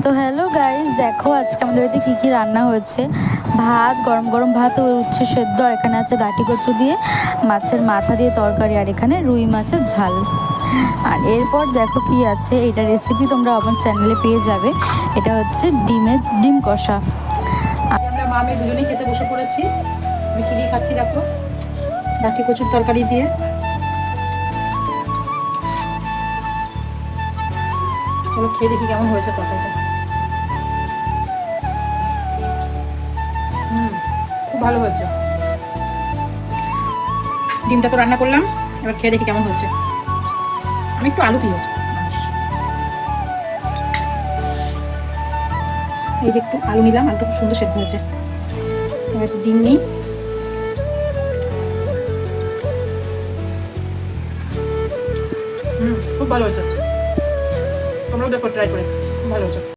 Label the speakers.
Speaker 1: তো hello guys, দেখো আজকে আমাদের বাড়িতে কী কী রান্না হয়েছে। ভাত, গরম গরম ভাত ও উচ্ছে সেদ্ধ, আর এখানে আছে ডাঁটি কচু দিয়ে মাছের মাথা দিয়ে তরকারি, আর এখানে রুই মাছের ঝাল। আর এরপর দেখো কি আছে, এটা রেসিপি তোমরা আমার চ্যানেলে পেয়ে যাবে। এটা হচ্ছে ডিম কষা।
Speaker 2: আমরা মা মেয়ে দুজনেই খেতে বসে পড়েছি। আমি কি দিয়ে খাচ্ছি দেখো, ডাঁটি কচুর তরকারি দিয়ে। চলো খেয়ে দেখি কেমন হয়েছে তরকারিটা। খুব ভালো হয়েছে। ডিমটা তো রান্না করলাম, এবার খেয়ে দেখি কেমন হয়েছে। আমি একটু আলু দিও, এই যে একটু আলু নিলাম, আলুটা খুব সুন্দর সেদ্ধ হয়েছে। এবার একটু ডিম নিই। খুব ভালো হয়েছে, তোমরাও দেখো ট্রাই করে, খুব ভালো হয়েছে।